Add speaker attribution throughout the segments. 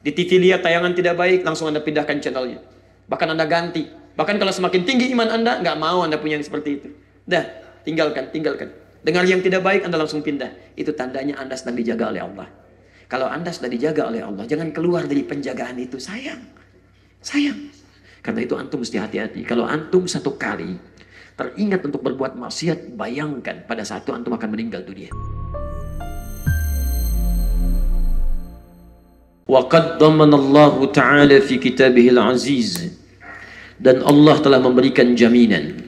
Speaker 1: Di TV lihat tayangan tidak baik, langsung Anda pindahkan channelnya. Bahkan Anda ganti. Bahkan kalau semakin tinggi iman Anda, nggak mau Anda punya yang seperti itu. Dah, tinggalkan. Dengar yang tidak baik, Anda langsung pindah. Itu tandanya Anda sedang dijaga oleh Allah. Kalau Anda sudah dijaga oleh Allah, jangan keluar dari penjagaan itu. Sayang. Karena itu antum mesti hati-hati. Kalau antum satu kali teringat untuk berbuat maksiat, bayangkan pada saat itu antum akan meninggal dunia. Wa qad dhamanallahu ta'ala fi kitabihil aziz. Dan Allah telah memberikan jaminan.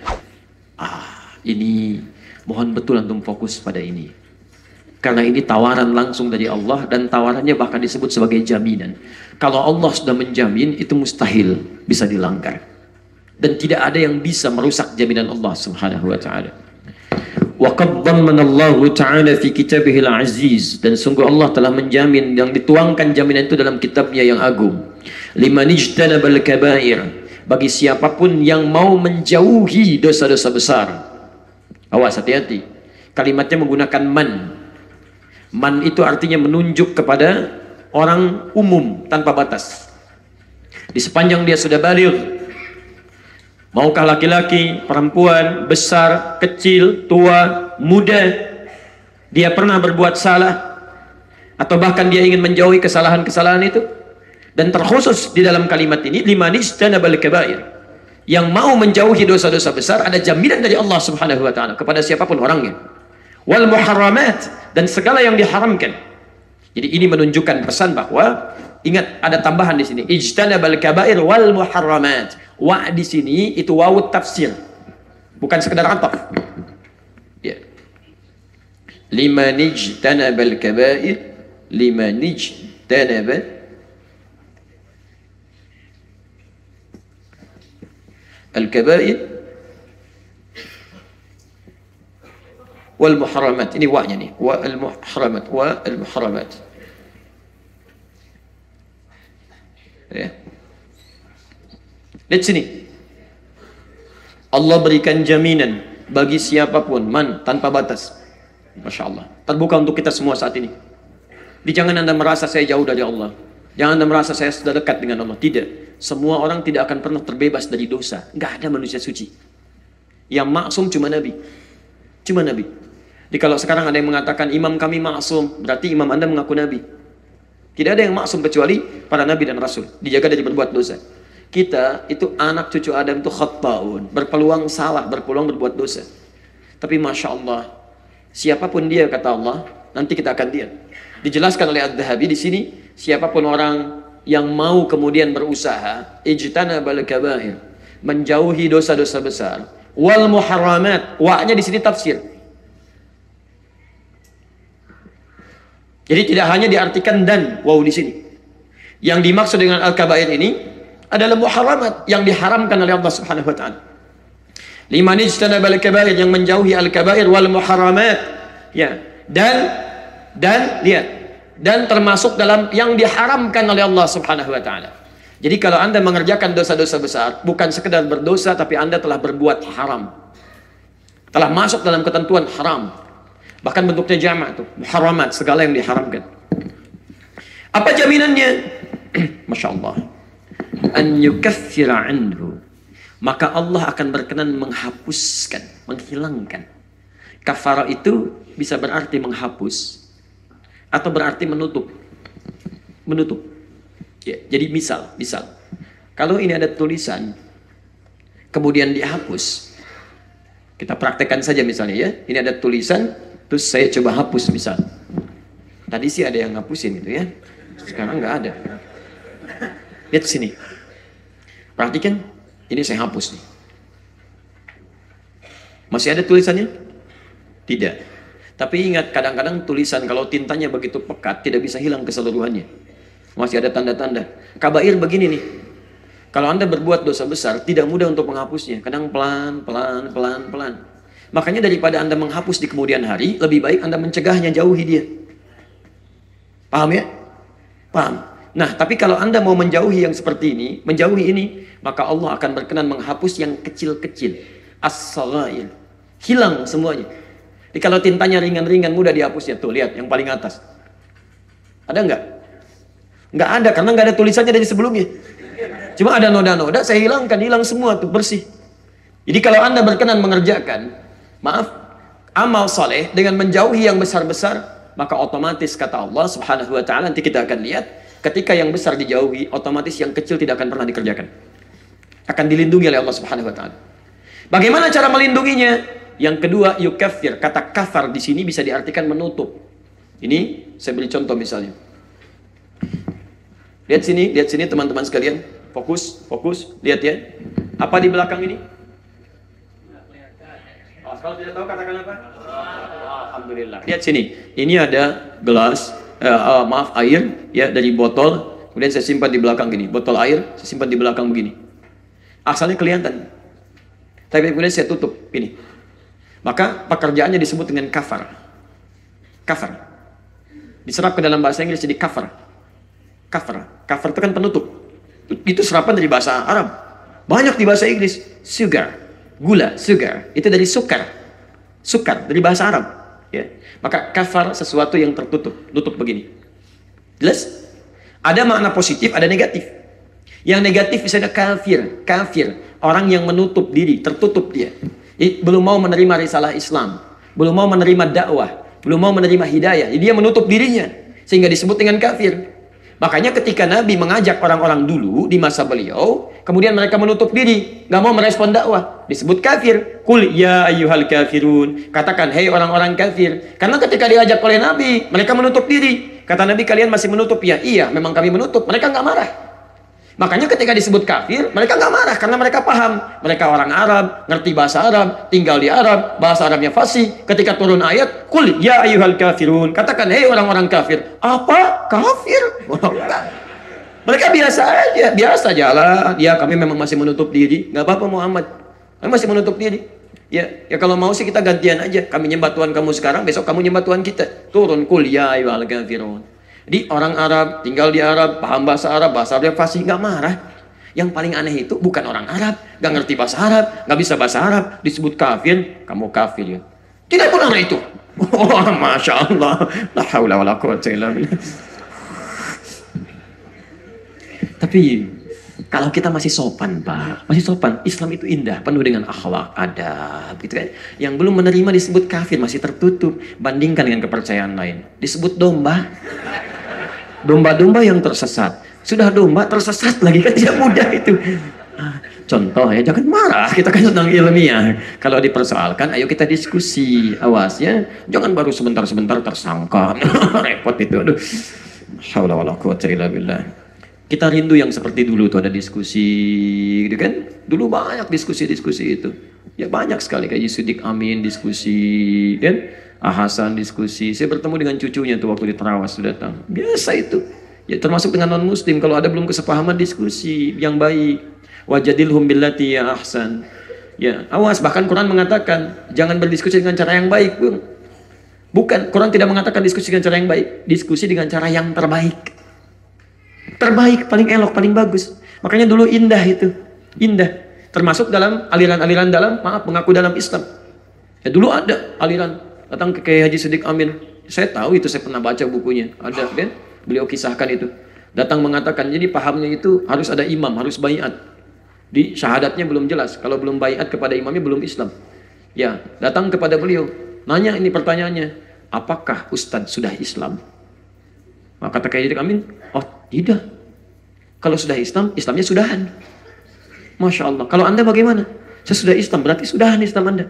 Speaker 1: Ini mohon betul antum fokus pada ini. Karena ini tawaran langsung dari Allah dan tawarannya bahkan disebut sebagai jaminan. Kalau Allah sudah menjamin, itu mustahil bisa dilanggar. Dan tidak ada yang bisa merusak jaminan Allah Subhanahu wa taala. Wa qad dhammanallahu ta'ala fi kitabihil aziz, dan sungguh Allah telah menjamin, yang dituangkan jaminan itu dalam kitabnya yang agung. Liman ijtanabal kaba'ir, bagi siapapun yang mau menjauhi dosa-dosa besar. Awas, hati-hati. Kalimatnya menggunakan man. Man itu artinya menunjuk kepada orang umum tanpa batas. Di sepanjang dia sudah baligh, maukah laki-laki, perempuan, besar, kecil, tua, muda, dia pernah berbuat salah atau bahkan dia ingin menjauhi kesalahan-kesalahan itu. Dan terkhusus di dalam kalimat ini, liman ijtanabal kaba'ir, yang mau menjauhi dosa-dosa besar, ada jaminan dari Allah Subhanahu wa taala kepada siapapun orangnya. Wal muharramat, dan segala yang diharamkan. Jadi ini menunjukkan pesan bahwa, ingat ada tambahan di sini, ijtanabal kaba'ir wal muharramat. Wa di sini itu wawu tafsir, bukan sekedar ataf. Ya. Liman ijtanabal kaba'ir, liman ijtanaba al-kaba'ir wal muharramat. Ini wa-nya nih, wa al-muharramat, wa al-muharramat. Ya. Lihat sini. Allah berikan jaminan bagi siapapun, man, tanpa batas. Masya Allah. Terbuka untuk kita semua saat ini. Jangan Anda merasa saya jauh dari Allah. Jangan Anda merasa saya sudah dekat dengan Allah. Tidak. Semua orang tidak akan pernah terbebas dari dosa. Nggak ada manusia suci. Yang maksum cuma Nabi. Cuma Nabi. Jadi kalau sekarang ada yang mengatakan imam kami maksum, berarti imam Anda mengaku Nabi. Tidak ada yang maksum kecuali para Nabi dan Rasul. Dijaga dari berbuat dosa. Kita itu anak cucu Adam itu khatta'un, berpeluang salah, berpeluang berbuat dosa. Tapi Masya Allah, siapapun dia kata Allah, nanti kita akan lihat. Dijelaskan oleh Adz-Dzahabi di sini, siapapun orang yang mau kemudian berusaha ijtanabal kaba'ir, menjauhi dosa-dosa besar, wal muharramat, wa-nya di sini tafsir. Jadi tidak hanya diartikan dan waw di sini. Yang dimaksud dengan al-kaba'ir ini adalah muharramat, yang diharamkan oleh Allah Subhanahu wa taala. Liman ijtanabal kaba'ir, yang menjauhi al-kaba'ir wal muharramat. Ya. Dan lihat, dan termasuk dalam yang diharamkan oleh Allah Subhanahu wa taala. Jadi kalau Anda mengerjakan dosa-dosa besar, bukan sekedar berdosa, tapi Anda telah berbuat haram. Telah masuk dalam ketentuan haram. Bahkan bentuknya jamak tuh, muharramat, segala yang diharamkan. Apa jaminannya? Masya Allah. An yukaffira anhu, maka Allah akan berkenan menghapuskan, menghilangkan. Kafara itu bisa berarti menghapus atau berarti menutup. Menutup. Ya, jadi misal, kalau ini ada tulisan kemudian dihapus. Kita praktekkan saja misalnya ya. Ini ada tulisan, terus saya coba hapus misal. Tadi sih ada yang ngapusin gitu ya. Sekarang nggak ada. Lihat sini. Perhatikan, ini saya hapus nih. Masih ada tulisannya? Tidak. Tapi ingat, kadang-kadang tulisan kalau tintanya begitu pekat tidak bisa hilang keseluruhannya. Masih ada tanda-tanda. Kabair begini nih. Kalau Anda berbuat dosa besar, tidak mudah untuk menghapusnya. Kadang pelan. Makanya daripada Anda menghapus di kemudian hari, lebih baik Anda mencegahnya, jauhi dia. Paham ya? Paham. Nah, tapi kalau Anda mau menjauhi yang seperti ini, menjauhi ini, maka Allah akan berkenan menghapus yang kecil-kecil. As-saghair. Hilang semuanya. Jadi kalau tintanya ringan-ringan, mudah dihapusnya. Tuh, lihat yang paling atas. Ada enggak? Nggak ada, karena nggak ada tulisannya dari sebelumnya. Cuma ada noda-noda, saya hilangkan, hilang semua tuh, bersih. Jadi kalau Anda berkenan mengerjakan, maaf, amal soleh dengan menjauhi yang besar-besar, maka otomatis kata Allah Subhanahu wa taala, nanti kita akan lihat, ketika yang besar dijauhi, otomatis yang kecil tidak akan pernah dikerjakan. Akan dilindungi oleh Allah Subhanahu wa taala. Bagaimana cara melindunginya? Yang kedua, yukafir. Kata kafar di sini bisa diartikan menutup. Ini saya beri contoh misalnya. Lihat sini teman-teman sekalian. Fokus, lihat ya. Apa di belakang ini? Kalau tidak tahu katakan apa? Alhamdulillah. Lihat sini. Ini ada gelas, air ya dari botol. Kemudian saya simpan di belakang gini. Botol air saya simpan di belakang begini. Asalnya kelihatan. Tapi kemudian saya tutup ini. Maka pekerjaannya disebut dengan kafar. Kafar. Diserap ke dalam bahasa Inggris jadi kafar. Kafar itu kan penutup. Itu serapan dari bahasa Arab. Banyak di bahasa Inggris. Sugar, gula, sugar. Itu dari sukar. Sukar dari bahasa Arab. Ya. Maka kafar sesuatu yang tertutup. Tutup begini. Jelas? Ada makna positif, ada negatif. Yang negatif misalnya kafir. Orang yang menutup diri, tertutup dia. Belum mau menerima risalah Islam. Belum mau menerima dakwah. Belum mau menerima hidayah. Jadi dia menutup dirinya. Sehingga disebut dengan kafir. Makanya ketika Nabi mengajak orang-orang dulu di masa beliau, kemudian mereka menutup diri, nggak mau merespon dakwah, disebut kafir. Qul ya ayyuhal kafirun. Katakan, hei orang-orang kafir. Karena ketika diajak oleh Nabi, mereka menutup diri. Kata Nabi, kalian masih menutup ya? Iya, memang kami menutup. Mereka nggak marah. Makanya ketika disebut kafir, mereka nggak marah karena mereka paham. Mereka orang Arab, ngerti bahasa Arab, tinggal di Arab, bahasa Arabnya fasih. Ketika turun ayat, Qul ya ayyuhal kafirun. Katakan, hei orang-orang kafir. Apa? Kafir? Mereka biasa aja, biasa jalan. Ya, kami memang masih menutup diri. Nggak apa-apa Muhammad. Kami masih menutup diri. Ya kalau mau sih kita gantian aja. Kami nyembah Tuhan kamu sekarang, besok kamu nyembah Tuhan kita. Turun, Qul ya ayyuhal kafirun. Jadi orang Arab, tinggal di Arab, paham bahasa Arabnya fasih, nggak marah. Yang paling aneh itu bukan orang Arab, nggak ngerti bahasa Arab, nggak bisa bahasa Arab, disebut kafir, kamu kafir ya. Tidak benar itu. Oh, Masya Allah. La haula wala quwwata illa billah. Tapi kalau kita masih sopan, Pak, masih sopan. Islam itu indah, penuh dengan akhlak, adab, gitu kan. Yang belum menerima disebut kafir, masih tertutup. Bandingkan dengan kepercayaan lain, disebut domba. Domba-domba yang tersesat. Sudah domba tersesat lagi kan tidak mudah itu. Contoh ya, jangan marah, kita kan sedang ilmiah. Kalau dipersoalkan, ayo kita diskusi. Awas ya, jangan baru sebentar-sebentar tersangka. Repot itu, aduh. Haula wala quwwata illa billah. Kita rindu yang seperti dulu tuh ada diskusi, gitu kan? Dulu banyak diskusi-diskusi itu. Ya banyak sekali kayak Siddiq Amin diskusi, kan? Hasan diskusi. Saya bertemu dengan cucunya tuh waktu di Terawas sudah datang. Biasa itu. Ya termasuk dengan non muslim kalau ada belum kesepahaman diskusi yang baik. Wajadilhum billati ya ahsan. Ya, awas, bahkan Quran mengatakan jangan berdiskusi dengan cara yang baik, Bung. Bukan, Quran tidak mengatakan diskusi dengan cara yang baik, diskusi dengan cara yang terbaik. Terbaik, paling elok, paling bagus. Makanya dulu indah itu. Indah. Termasuk dalam aliran-aliran dalam, mengaku dalam Islam. Ya dulu ada aliran datang ke Kiai Haji Siddiq Amin. Saya tahu itu, saya pernah baca bukunya. Ada kan? Beliau kisahkan itu. Datang mengatakan, jadi pahamnya itu harus ada imam, harus baiat. Di syahadatnya belum jelas. Kalau belum baiat kepada imamnya belum Islam. Ya, datang kepada beliau. Nanya ini pertanyaannya, apakah Ustadz sudah Islam? Maka kata Kiai Haji Siddiq Amin, oh tidak. Kalau sudah Islam, Islamnya sudahan. Masya Allah. Kalau Anda bagaimana? Saya sudah Islam, berarti sudahan Islam Anda.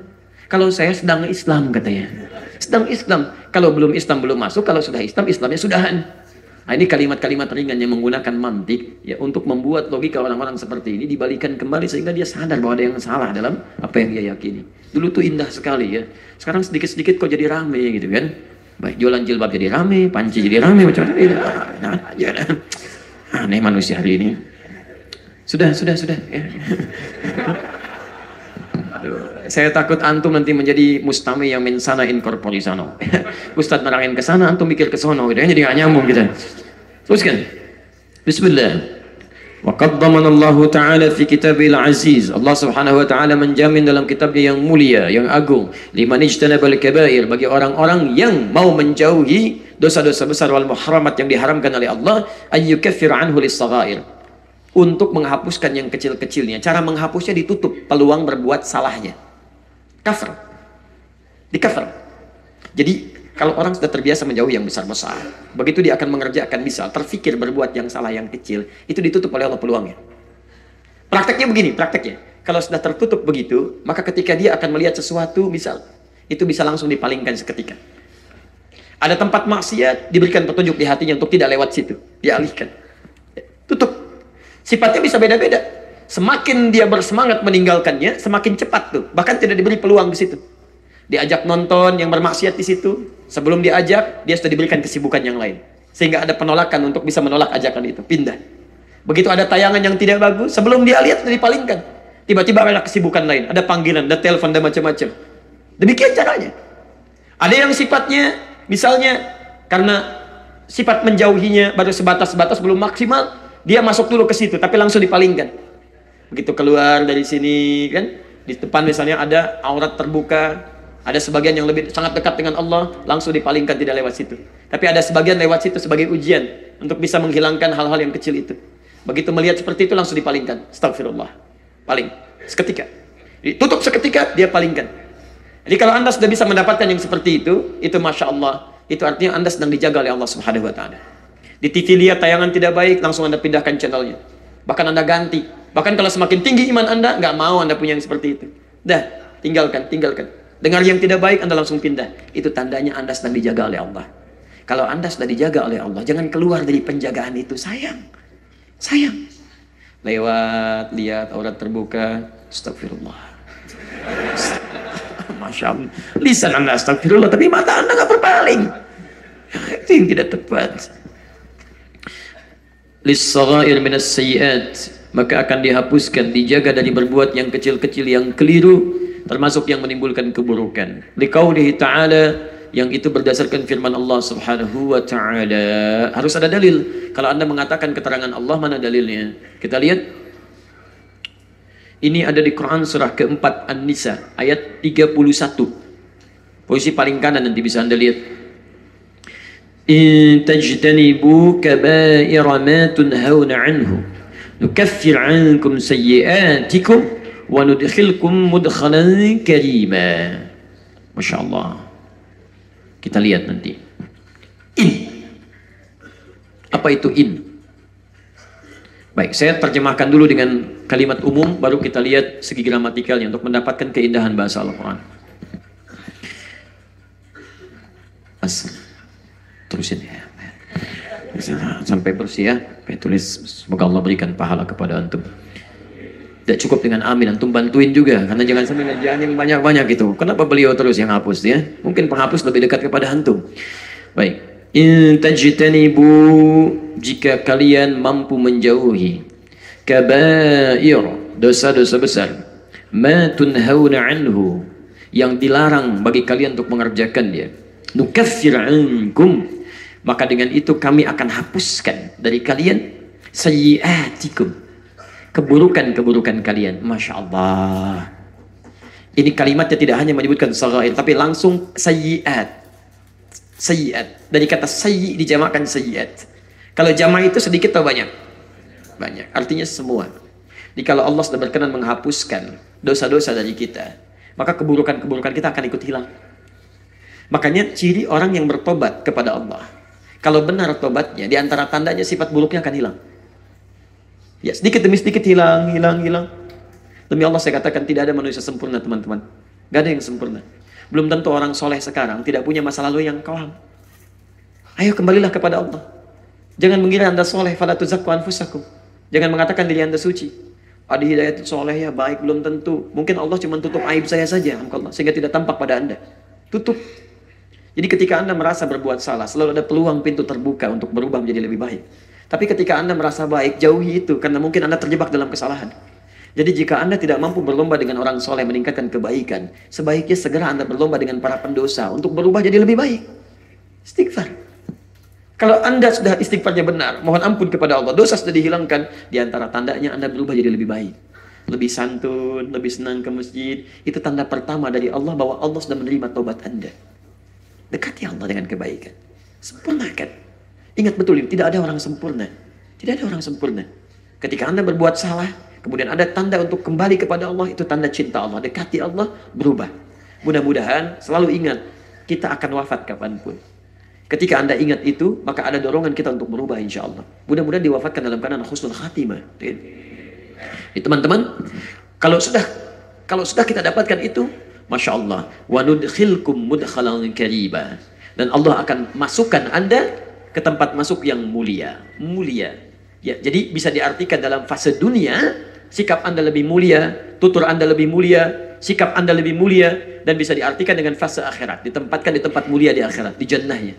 Speaker 1: Kalau saya sedang Islam katanya. Sedang Islam. Kalau belum Islam belum masuk, kalau sudah Islam, Islamnya sudahan. Nah, ini kalimat-kalimat ringan yang menggunakan mantik ya untuk membuat logika orang-orang seperti ini dibalikan kembali sehingga dia sadar bahwa ada yang salah dalam apa yang dia yakini. Dulu tuh indah sekali ya. Sekarang sedikit-sedikit kok jadi rame gitu kan. Baik jualan jilbab jadi rame, panci jadi rame, macam-macam. Aneh manusia hari ini. Sudah ya. Aduh, saya takut antum nanti menjadi mustami yang min sana in corpore sano. Ustadz nerangin ke sana, antum mikir ke sono, jadi nggak nyambung kita. Teruskan. Bismillah. Wa qaddamana Allah Ta'ala fi kitabil aziz. Allah Subhanahu wa taala menjamin dalam kitabnya yang mulia, yang agung, liman ijtanabal kabair, bagi orang-orang yang mau menjauhi dosa-dosa besar wal muharramat yang diharamkan oleh Allah, ayyukaffir anhu lis-saghair, untuk menghapuskan yang kecil-kecilnya. Cara menghapusnya ditutup peluang berbuat salahnya. Kafir. Dikafir. Jadi kalau orang sudah terbiasa menjauhi yang besar-besar, begitu dia akan mengerjakan, misal terfikir berbuat yang salah yang kecil, itu ditutup oleh Allah peluangnya. Prakteknya begini, prakteknya. Kalau sudah tertutup begitu, maka ketika dia akan melihat sesuatu, misal, itu bisa langsung dipalingkan seketika. Ada tempat maksiat, diberikan petunjuk di hatinya untuk tidak lewat situ. Dialihkan. Tutup. Sifatnya bisa beda-beda. Semakin dia bersemangat meninggalkannya, semakin cepat tuh. Bahkan tidak diberi peluang di situ. Diajak nonton yang bermaksiat di situ, sebelum diajak, dia sudah diberikan kesibukan yang lain. Sehingga ada penolakan untuk bisa menolak ajakan itu. Pindah. Begitu ada tayangan yang tidak bagus, sebelum dia lihat sudah dipalingkan. Tiba-tiba ada kesibukan lain, ada panggilan, ada telepon, dan macam-macam. Demikian caranya. Ada yang sifatnya, misalnya, karena sifat menjauhinya baru sebatas-sebatas, belum maksimal, dia masuk dulu ke situ, tapi langsung dipalingkan. Begitu keluar dari sini, kan, di depan misalnya ada aurat terbuka, ada sebagian yang lebih sangat dekat dengan Allah, langsung dipalingkan, tidak lewat situ. Tapi ada sebagian lewat situ sebagai ujian, untuk bisa menghilangkan hal-hal yang kecil itu. Begitu melihat seperti itu, langsung dipalingkan. Astagfirullah. Paling. Seketika. Tutup seketika, dia palingkan. Jadi kalau Anda sudah bisa mendapatkan yang seperti itu Masya Allah. Itu artinya Anda sedang dijaga oleh Allah Subhanahu Wa Taala. Di TV lihat tayangan tidak baik, langsung Anda pindahkan channelnya. Bahkan Anda ganti. Bahkan kalau semakin tinggi iman Anda, nggak mau Anda punya yang seperti itu. Dah, tinggalkan. Dengar yang tidak baik, Anda langsung pindah. Itu tandanya Anda sedang dijaga oleh Allah. Kalau Anda sudah dijaga oleh Allah, jangan keluar dari penjagaan itu. Sayang. Lewat, lihat aurat terbuka, astagfirullah. Masya Allah. Lisan Anda astagfirullah, tapi mata Anda nggak berpaling. Itu yang tidak tepat. Lis-saghair minas sayyi'at, maka akan dihapuskan, dijaga dari berbuat yang kecil-kecil yang keliru, termasuk yang menimbulkan keburukan. Liqaulihi ta'ala, yang itu berdasarkan firman Allah Subhanahu wa ta'ala. Harus ada dalil. Kalau Anda mengatakan keterangan Allah, mana dalilnya? Kita lihat. Ini ada di Quran surah keempat An-Nisa ayat 31. Posisi paling kanan nanti bisa Anda lihat. In tajtanibu kaba'ira ma tunhauna anhu nukaffir ankum sayyi'atikum wa nudkhilkum mudkhalan karima. Masya Allah. Kita lihat nanti. In. Apa itu in? Baik, saya terjemahkan dulu dengan kalimat umum, baru kita lihat segi gramatikalnya untuk mendapatkan keindahan bahasa Al-Quran. Terusin ya. Sampai bersih ya. Saya tulis, semoga Allah berikan pahala kepada antum. Tidak cukup dengan amin, antum bantuin juga, karena jangan sampai ngerjain yang banyak-banyak gitu. Kenapa beliau terus yang hapus ya? Mungkin penghapus lebih dekat kepada antum. Baik. In tajtanibu, jika kalian mampu menjauhi kaba'ir, dosa-dosa besar, ma tunhauna anhu, yang dilarang bagi kalian untuk mengerjakan dia, nukaffir ankum, maka dengan itu kami akan hapuskan dari kalian sayyi'atikum, keburukan-keburukan kalian. Masya Allah. Ini kalimatnya tidak hanya menyebutkan saghair, tapi langsung sayyi'at. Sayyi'at. Dari kata sayyi' dijamakkan sayyi'at. Kalau jama' itu sedikit atau banyak? Banyak. Artinya semua. Jadi kalau Allah sudah berkenan menghapuskan dosa-dosa dari kita, maka keburukan-keburukan kita akan ikut hilang. Makanya ciri orang yang bertobat kepada Allah, kalau benar tobatnya, di antara tandanya sifat buruknya akan hilang. Ya, sedikit demi sedikit hilang. Demi Allah saya katakan, tidak ada manusia sempurna, teman-teman. Gak ada yang sempurna. Belum tentu orang soleh sekarang tidak punya masa lalu yang kelam. Ayo kembalilah kepada Allah. Jangan mengira Anda soleh, fala tuzakku anfusakum. Jangan mengatakan diri Anda suci. Ada hidayah itu soleh ya, baik, belum tentu. Mungkin Allah cuma tutup aib saya saja, sehingga tidak tampak pada Anda. Tutup. Jadi ketika Anda merasa berbuat salah, selalu ada peluang pintu terbuka untuk berubah menjadi lebih baik. Tapi ketika Anda merasa baik, jauhi itu, karena mungkin Anda terjebak dalam kesalahan. Jadi jika Anda tidak mampu berlomba dengan orang soleh meningkatkan kebaikan, sebaiknya segera Anda berlomba dengan para pendosa untuk berubah jadi lebih baik. Istighfar. Kalau Anda sudah istighfarnya benar, mohon ampun kepada Allah, dosa sudah dihilangkan, di antara tandanya Anda berubah jadi lebih baik. Lebih santun, lebih senang ke masjid. Itu tanda pertama dari Allah bahwa Allah sudah menerima taubat Anda. Dekati Allah dengan kebaikan. Sempurnakan. Ingat betul, tidak ada orang sempurna. Tidak ada orang sempurna. Ketika Anda berbuat salah, kemudian ada tanda untuk kembali kepada Allah, itu tanda cinta Allah. Dekati Allah, berubah. Mudah-mudahan selalu ingat, kita akan wafat kapanpun. Ketika Anda ingat itu, maka ada dorongan kita untuk berubah insya Allah. Mudah-mudahan diwafatkan dalam keadaan husnul khatimah. Teman-teman, kalau sudah kita dapatkan itu, Masya Allah, wa nudkhilkum mudkhalan kariba. Dan Allah akan masukkan Anda ke tempat masuk yang mulia. Mulia. Ya, jadi bisa diartikan dalam fase dunia, sikap Anda lebih mulia, tutur Anda lebih mulia, sikap Anda lebih mulia, dan bisa diartikan dengan fase akhirat, ditempatkan di tempat mulia di akhirat, di jannahnya.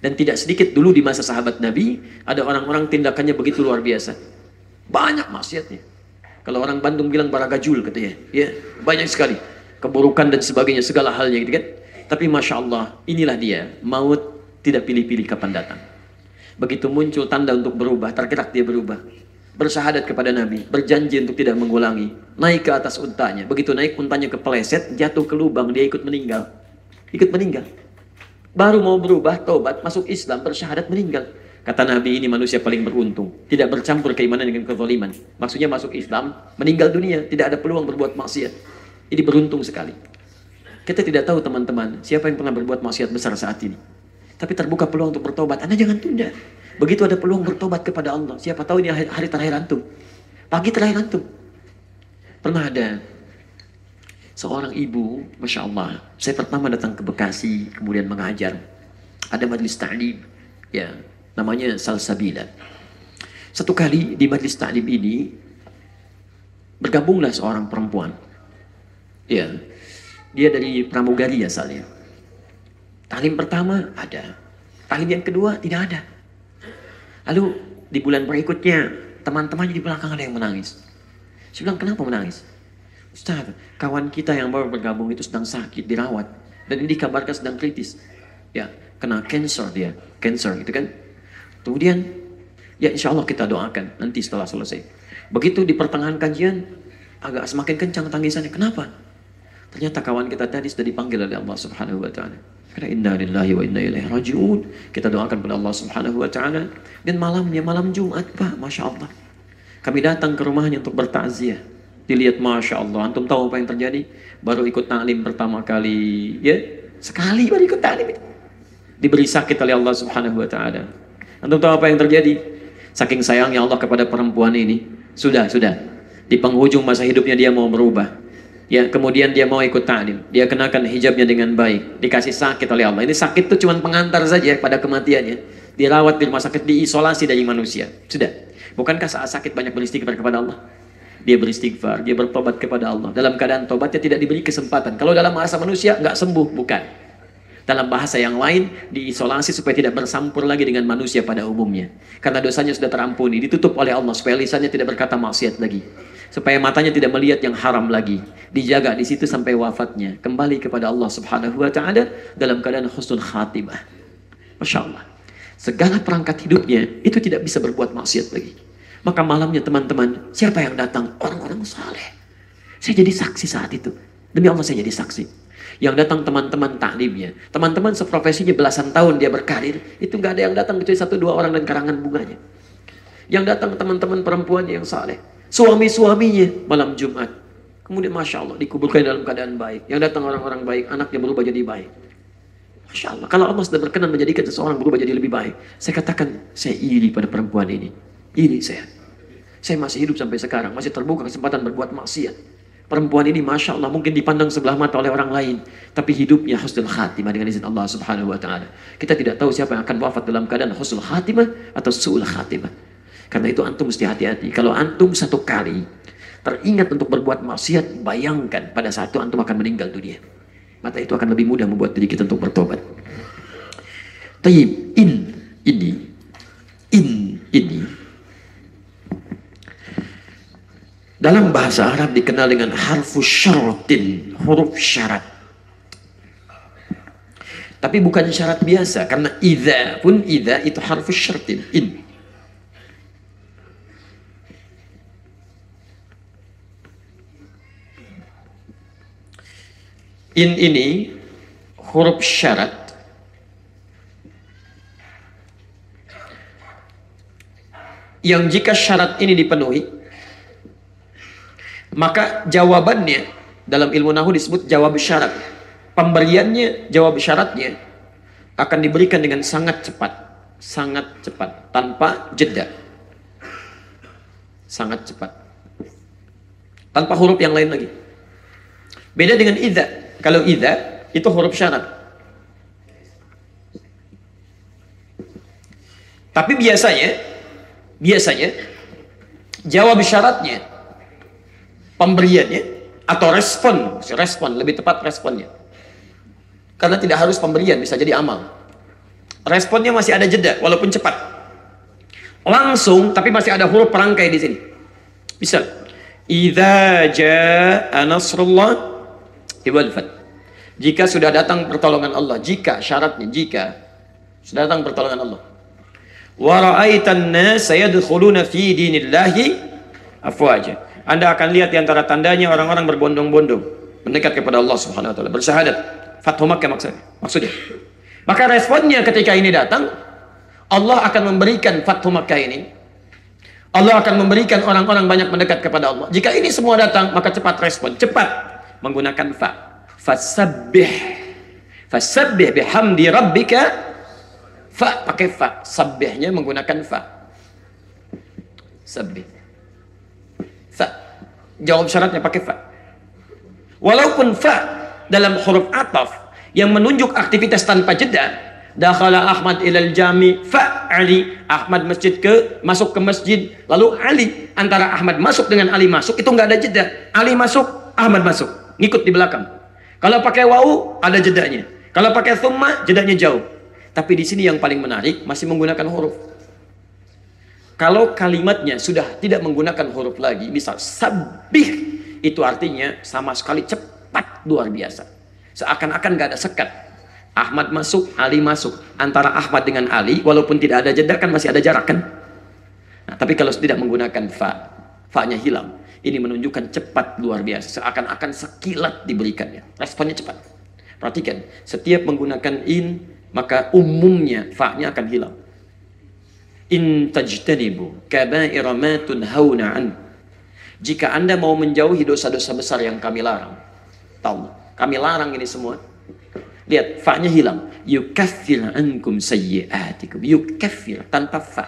Speaker 1: Dan tidak sedikit dulu di masa sahabat Nabi, ada orang-orang tindakannya begitu luar biasa. Banyak maksiatnya. Kalau orang Bandung bilang baragajul katanya, ya, banyak sekali keburukan dan sebagainya, segala halnya gitu kan. Tapi Masya Allah, inilah dia, maut tidak pilih-pilih kapan datang. Begitu muncul tanda untuk berubah, tergerak dia berubah. Bersyahadat kepada Nabi, berjanji untuk tidak mengulangi. Naik ke atas untanya. Begitu naik untanya kepeleset, jatuh ke lubang, dia ikut meninggal. Ikut meninggal. Baru mau berubah, tobat, masuk Islam, bersyahadat, meninggal. Kata Nabi, ini manusia paling beruntung. Tidak bercampur keimanan dengan kezaliman. Maksudnya masuk Islam, meninggal dunia, tidak ada peluang berbuat maksiat. Ini beruntung sekali. Kita tidak tahu teman-teman, siapa yang pernah berbuat maksiat besar saat ini. Tapi terbuka peluang untuk bertobat. Anda jangan tunda. Begitu ada peluang bertobat kepada Allah. Siapa tahu ini hari terakhir antum. Pagi terakhir antum. Pernah ada seorang ibu, Masya Allah. Saya pertama datang ke Bekasi, kemudian mengajar. Ada majlis ta'lim. Ya, namanya Salsabila. Satu kali di majlis ta'lim ini, bergabunglah seorang perempuan. Ya, dia dari pramugari asalnya. Talim pertama ada, talim yang kedua tidak ada. Lalu di bulan berikutnya teman-temannya di belakang ada yang menangis. Saya bilang, kenapa menangis? Ustaz, kawan kita yang baru bergabung itu sedang sakit, dirawat, dan ini dikabarkan sedang kritis. Ya, kena cancer dia, cancer gitu kan. Kemudian, ya insya Allah kita doakan nanti setelah selesai. Begitu di pertengahan kajian agak semakin kencang tangisannya. Kenapa? Ternyata kawan kita tadi sudah dipanggil oleh Allah Subhanahu wa taala. Karena inna lillahi wa inna ilaihi raji'un. Kita doakan kepada Allah Subhanahu wa taala. Dan malamnya malam Jumat, Pak, Masya Allah. Kami datang ke rumahnya untuk bertakziah. Dilihat, Masya Allah. Antum tahu apa yang terjadi? Baru ikut taklim pertama kali, ya, sekali baru ikut taklim itu. Diberi sakit oleh Allah Subhanahu wa taala. Antum tahu apa yang terjadi? Saking sayangnya Allah kepada perempuan ini, sudah di penghujung masa hidupnya dia mau berubah. Ya, kemudian dia mau ikut ta'lim. Dia kenakan hijabnya dengan baik. Dikasih sakit oleh Allah. Ini sakit itu cuma pengantar saja pada kematiannya. Dirawat di rumah sakit, diisolasi dari manusia. Sudah. Bukankah saat sakit banyak beristighfar kepada Allah? Dia beristighfar, dia bertobat kepada Allah. Dalam keadaan tobatnya tidak diberi kesempatan. Kalau dalam bahasa manusia, nggak sembuh. Bukan. Dalam bahasa yang lain, diisolasi supaya tidak bersampur lagi dengan manusia pada umumnya. Karena dosanya sudah terampuni, ditutup oleh Allah supaya lisannya tidak berkata maksiat lagi. Supaya matanya tidak melihat yang haram lagi. Dijaga di situ sampai wafatnya. Kembali kepada Allah Subhanahu wa taala dalam keadaan husnul khatimah. Masya Allah. Segala perangkat hidupnya itu tidak bisa berbuat maksiat lagi. Maka malamnya teman-teman, siapa yang datang? Orang-orang saleh. Saya jadi saksi saat itu. Demi Allah saya jadi saksi. Yang datang teman-teman taklimnya. Teman-teman seprofesinya belasan tahun dia berkarir. Itu nggak ada yang datang kecuali 1-2 orang dan karangan bunganya. Yang datang teman-teman perempuannya yang saleh. Suami-suaminya malam Jumat. Kemudian Masya Allah dikuburkan dalam keadaan baik. Yang datang orang-orang baik, anaknya berubah jadi baik. Masya Allah. Kalau Allah sudah berkenan menjadikan seseorang berubah jadi lebih baik, saya katakan, saya iri pada perempuan ini. Iri saya. Saya masih hidup sampai sekarang, masih terbuka kesempatan berbuat maksiat. Perempuan ini Masya Allah mungkin dipandang sebelah mata oleh orang lain, tapi hidupnya husnul khatimah dengan izin Allah Subhanahu wa taala. Kita tidak tahu siapa yang akan wafat dalam keadaan husnul khatimah atau su'ul khatimah. Karena itu antum mesti hati-hati. Kalau antum satu kali teringat untuk berbuat maksiat, bayangkan pada saat itu antum akan meninggal dunia. Maka itu akan lebih mudah membuat diri kita untuk bertobat. Tayyib, ini dalam bahasa Arab dikenal dengan harfu syaratin, huruf syarat. Tapi bukan syarat biasa, karena idza pun idza itu harfu syaratin, In ini huruf syarat yang jika syarat ini dipenuhi, maka jawabannya dalam ilmu nahwu disebut jawab syarat. Pemberiannya, jawab syaratnya akan diberikan dengan sangat cepat, tanpa jeda. Sangat cepat. Tanpa huruf yang lain lagi. Beda dengan idza. Kalau idza itu huruf syarat. Tapi biasanya jawab syaratnya, pemberiannya atau respon lebih tepat responnya. Karena tidak harus pemberian, bisa jadi amal. Responnya masih ada jeda walaupun cepat. Langsung tapi masih ada huruf perangkai di sini. Bisa. Idza jaa nasrullah wal fath. Jika sudah datang pertolongan Allah, jika sudah datang pertolongan Allah. Wa ra'aitan nasa yadkhuluna fi dinillahi afwaja. Anda akan lihat di antara tandanya orang-orang berbondong-bondong mendekat kepada Allah Subhanahu wa taala, bersyahadat. Fathu Makkah maksudnya. Maka responnya ketika ini datang, Allah akan memberikan Fathu Makkah ini. Allah akan memberikan orang-orang banyak mendekat kepada Allah. Jika ini semua datang, maka cepat respon, cepat menggunakan fa. Fasabbih bihamdi rabbika. Fa pakai fa, sabbihnya menggunakan fa. Sabbih. Fa. Jawab syaratnya pakai fa. Walaupun fa dalam huruf ataf yang menunjuk aktivitas tanpa jeda, dakhala Ahmad ilal jami fa'ali, Ahmad masuk ke masjid, lalu Ali, antara Ahmad masuk dengan Ali masuk itu nggak ada jeda, Ali masuk, Ahmad masuk, ngikut di belakang. Kalau pakai wau ada jedanya, kalau pakai thumma jedanya jauh. Tapi di sini yang paling menarik masih menggunakan huruf. Kalau kalimatnya sudah tidak menggunakan huruf lagi, misal sabbih, itu artinya sama sekali cepat, luar biasa. Seakan-akan gak ada sekat. Ahmad masuk, Ali masuk. Antara Ahmad dengan Ali, walaupun tidak ada jeda kan masih ada jarak kan? Nah, tapi kalau tidak menggunakan fa-nya hilang. Ini menunjukkan cepat, luar biasa. Seakan-akan sekilat diberikannya. Responnya cepat. Perhatikan, setiap menggunakan in, maka umumnya fa-nya akan hilang. In tajtanibu kaba'ira ma tunhauna an. Jika Anda mau menjauhi dosa-dosa besar yang kami larang, tahu, kami larang ini semua. Lihat, fa-nya hilang. Yukaffir ankum sayyi'atikum. Yukaffir tanpa fa.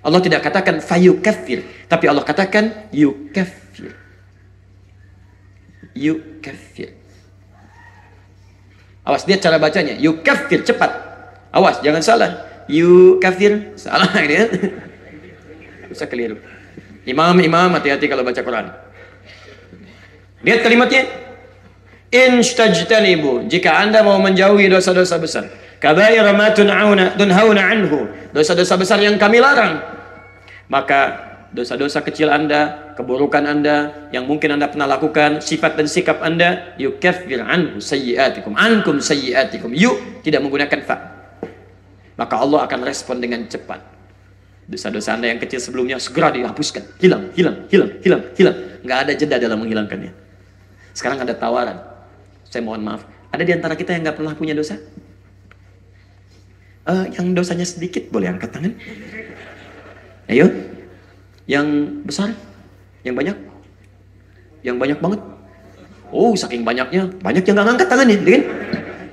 Speaker 1: Allah tidak katakan fa yukaffir, tapi Allah katakan yukaffir. Yukaffir. Awas, lihat cara bacanya. Yukaffir, cepat. Awas, jangan salah. Yukaffir, salah ini ya. Bisa keliru. Imam, hati-hati kalau baca Quran. Lihat kalimatnya. Instajtanibu, jika Anda mau menjauhi dosa-dosa besar. Kabaira ma tunhauna anhu, dosa-dosa besar yang kami larang. Maka dosa-dosa kecil Anda, keburukan Anda, yang mungkin Anda pernah lakukan, sifat dan sikap Anda, yukaffir anhu sayyi'atikum, ankum sayyi'atikum. Tidak menggunakan fa. Maka Allah akan respon dengan cepat. Dosa-dosa Anda yang kecil sebelumnya segera dihapuskan. Hilang. Nggak ada jeda dalam menghilangkannya. Sekarang ada tawaran. Saya mohon maaf. Ada di antara kita yang nggak pernah punya dosa? Yang dosanya sedikit boleh angkat tangan. Ayo. Yang besar? Yang banyak? Yang banyak banget? Oh, saking banyaknya. Banyak yang nggak ngangkat tangannya. Kan?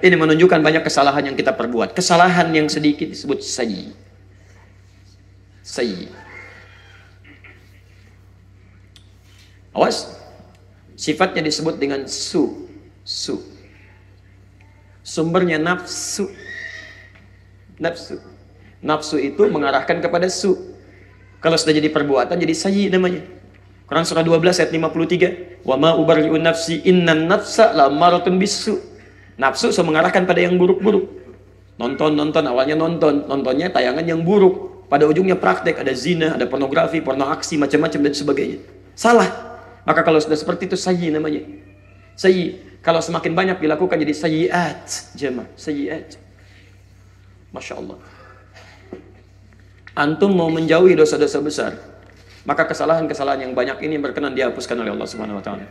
Speaker 1: Ini menunjukkan banyak kesalahan yang kita perbuat. Kesalahan yang sedikit disebut sayyi. Awas, sifatnya disebut dengan su. Sumbernya nafsu. Nafsu itu mengarahkan kepada su. Kalau sudah jadi perbuatan jadi sayyi namanya. Quran surah 12 ayat 53. Wa ma ubarri'u nafsi innan nafsa la'ammaratun bisu. Nafsu mengarahkan pada yang buruk-buruk. Nonton awalnya nontonnya tayangan yang buruk. Pada ujungnya praktek, ada zina, ada pornografi, porno aksi, macam-macam dan sebagainya. Salah. Maka kalau sudah seperti itu sayyi namanya. Sayyi. Kalau semakin banyak dilakukan jadi sayyiat. Jemaah, sayyiat. Masya Allah. Antum mau menjauhi dosa-dosa besar, maka kesalahan-kesalahan yang banyak ini berkenan dihapuskan oleh Allah Subhanahu wa taala.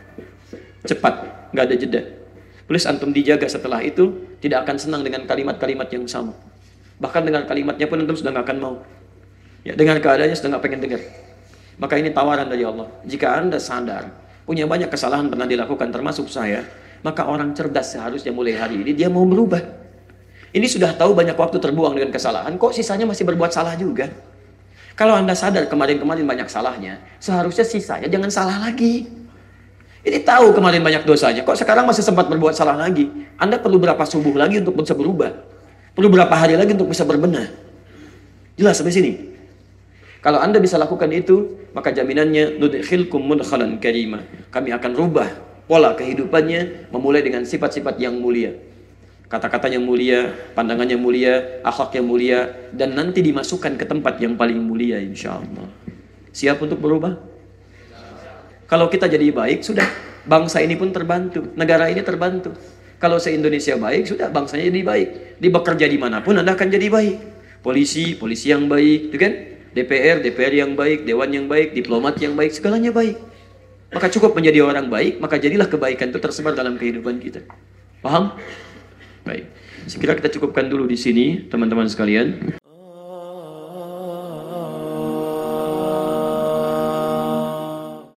Speaker 1: Cepat, nggak ada jeda. Please antum dijaga setelah itu, tidak akan senang dengan kalimat-kalimat yang sama. Bahkan dengan kalimatnya pun antum sudah nggak akan mau. Ya, dengar keadaannya sudah nggak pengen dengar. Maka ini tawaran dari Allah. Jika Anda sadar, punya banyak kesalahan pernah dilakukan, termasuk saya, maka orang cerdas seharusnya mulai hari ini dia mau berubah. Ini sudah tahu banyak waktu terbuang dengan kesalahan, kok sisanya masih berbuat salah juga. Kalau Anda sadar kemarin-kemarin banyak salahnya, seharusnya sisanya jangan salah lagi. Ini tahu kemarin banyak dosanya, kok sekarang masih sempat berbuat salah lagi. Anda perlu berapa subuh lagi untuk bisa berubah? Perlu berapa hari lagi untuk bisa berbenah? Jelas sampai sini? Kalau Anda bisa lakukan itu, maka jaminannya nudkhilkum mudkhalan karima. Kami akan rubah pola kehidupannya, memulai dengan sifat-sifat yang mulia. Kata-katanya mulia, pandangannya mulia, akhlaknya mulia, dan nanti dimasukkan ke tempat yang paling mulia insya Allah. Siap untuk berubah? Kalau kita jadi baik, sudah. Bangsa ini pun terbantu, negara ini terbantu. Kalau se-Indonesia baik, sudah bangsanya jadi baik. Di bekerja dimanapun Anda akan jadi baik. Polisi yang baik, kan? DPR yang baik, Dewan yang baik, diplomat yang baik, segalanya baik. Maka cukup menjadi orang baik, maka jadilah kebaikan itu tersebar dalam kehidupan kita. Paham? Baik. Sekira kita cukupkan dulu di sini, teman-teman sekalian.